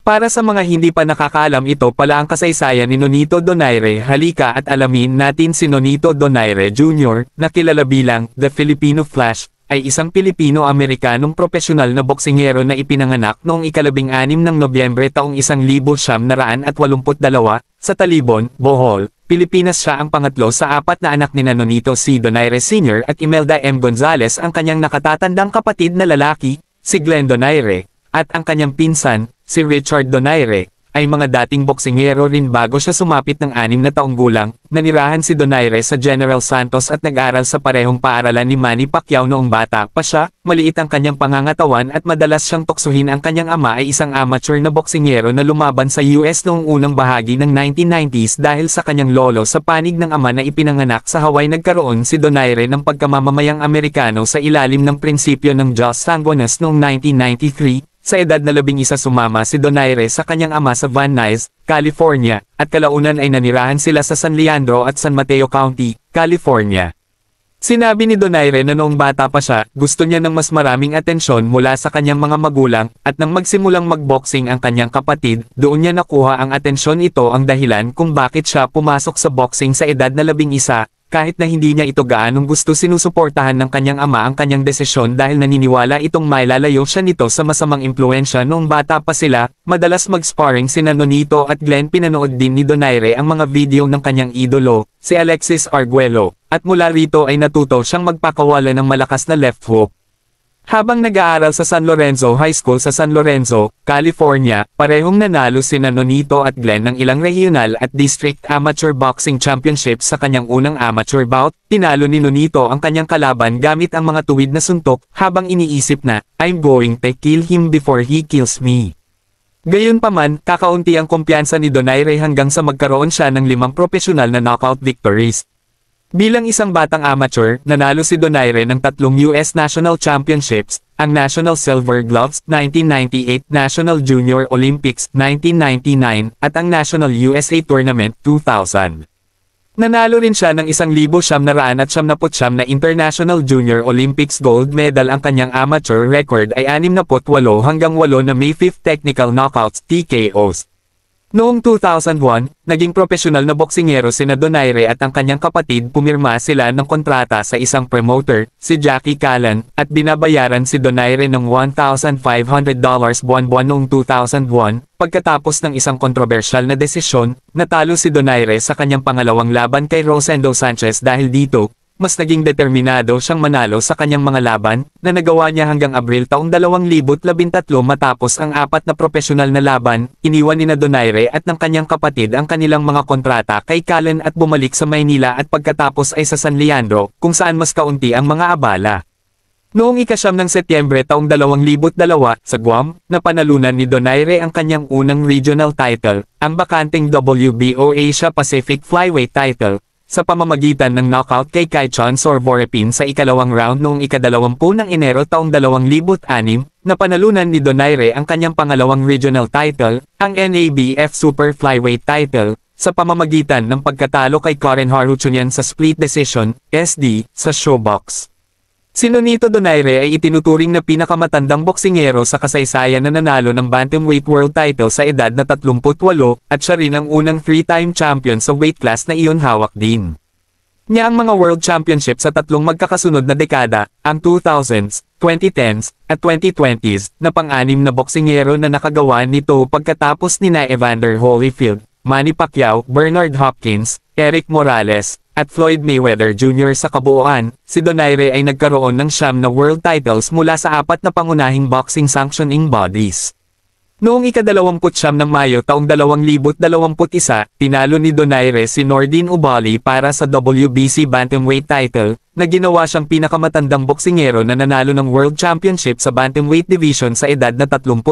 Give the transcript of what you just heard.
Para sa mga hindi pa nakakaalam, ito pala ang kasaysayan ni Nonito Donaire. Halika at alamin natin si Nonito Donaire Jr., na kilala bilang The Filipino Flash, ay isang Pilipino-Amerikanong propesyonal na boksingero na ipinanganak noong 12 ng Nobyembre taong 1982 sa Talibon, Bohol, Pilipinas. Siya ang pangatlo sa apat na anak ni Nonito, si Donaire Sr. at Imelda M. Gonzales. Ang kanyang nakatatandang kapatid na lalaki, si Glenn Donaire, at ang kanyang pinsan, si Richard Donaire, ay mga dating boksingero rin. Bago siya sumapit ng 6 na taong gulang, nanirahan si Donaire sa General Santos at nag-aral sa parehong paaralan ni Manny Pacquiao. Noong bata pa siya, maliit ang kanyang pangangatawan at madalas siyang tuksohin. Ang kanyang ama ay isang amateur na boksingero na lumaban sa US noong unang bahagi ng 1990s. Dahil sa kanyang lolo sa panig ng ama na ipinanganak sa Hawaii, nagkaroon si Donaire ng pagkamamamayang Amerikano sa ilalim ng prinsipyo ng Jus Sanguinis noong 1993. Sa edad na 11 sumama si Donaire sa kanyang ama sa Van Nuys, California, at kalaunan ay nanirahan sila sa San Leandro at San Mateo County, California. Sinabi ni Donaire na noong bata pa siya, gusto niya ng mas maraming atensyon mula sa kanyang mga magulang, at nang magsimulang magboxing ang kanyang kapatid, doon niya nakuha ang atensyon. Ito ang dahilan kung bakit siya pumasok sa boxing sa edad na 11. Kahit na hindi niya ito gaanong gusto, sinusuportahan ng kanyang ama ang kanyang desisyon dahil naniniwala itong mailalayo siya nito sa masamang impluensya. Noong bata pa sila, madalas mag-sparring sina Nonito at Glenn. Pinanood din ni Donaire ang mga video ng kanyang idolo, si Alexis Arguello, at mula rito ay natuto siyang magpakawala ng malakas na left hook. Habang nag-aaral sa San Lorenzo High School sa San Lorenzo, California, parehong nanalo sina Nonito at Glenn ng ilang regional at district amateur boxing championships. Sa kanyang unang amateur bout, tinalo ni Nonito ang kanyang kalaban gamit ang mga tuwid na suntok, habang iniisip na, "I'm going to kill him before he kills me." Gayunpaman, kakaunti ang kumpiyansa ni Donaire hanggang sa magkaroon siya ng 5 profesional na knockout victories. Bilang isang batang amateur, nanalo si Donaire ng 3 US National Championships, ang National Silver Gloves 1998, National Junior Olympics 1999, at ang National USA Tournament 2000. Nanalo rin siya ng 1,999 na International Junior Olympics gold medal. Ang kanyang amateur record ay 68 hanggang 8 na May 5 technical knockouts (TKOs). Noong 2001, naging profesional na boksingero sina Donaire at ang kanyang kapatid. Pumirma sila ng kontrata sa isang promoter, si Jackie Callan, at binabayaran si Donaire ng $1,500 buwan-buwan noong 2001. Pagkatapos ng isang kontrobersyal na desisyon, natalo si Donaire sa kanyang pangalawang laban kay Rosendo Sanchez. Dahil dito, mas naging determinado siyang manalo sa kanyang mga laban, na nagawa niya hanggang Abril taong 2013. Matapos ang 4 na profesional na laban, iniwan ni Donaire at ng kanyang kapatid ang kanilang mga kontrata kay Callan at bumalik sa Maynila, at pagkatapos ay sa San Leandro, kung saan mas kaunti ang mga abala. Noong 9 ng Setyembre taong 2002, sa Guam, napanalunan ni Donaire ang kanyang unang regional title, ang bakanteng WBO Asia Pacific Flyweight title, sa pamamagitan ng knockout kay Kaichon Sorvorepin sa ikalawang round. Noong 20 ng Enero taong 2006, napanalunan ni Donaire ang kanyang pangalawang regional title, ang NABF Super Flyweight title, sa pamamagitan ng pagkatalo kay Karen Harutyunyan sa split decision, SD, sa Showbox. Si Nonito Donaire ay itinuturing na pinakamatandang boksingero sa kasaysayan na nanalo ng bantamweight world title sa edad na 38, at siya rin ang unang 3-time champion sa weight class na iyon. Hawak din niya ang mga world championship sa 3 magkakasunod na dekada, ang 2000s, 2010s, at 2020s, na pang-6 na boksingero na nakagawa nito pagkatapos nina Evander Holyfield, Manny Pacquiao, Bernard Hopkins, Eric Morales, at Floyd Mayweather Jr. Sa kabuuan, si Donaire ay nagkaroon ng 9 na world titles mula sa 4 na pangunahing boxing sanctioning bodies. Noong ika-29 ng Mayo taong 2021, tinalo ni Donaire si Nordine Oubaali para sa WBC Bantamweight title, na ginawa siyang pinakamatandang boksingero na nanalo ng World Championship sa Bantamweight Division sa edad na 38.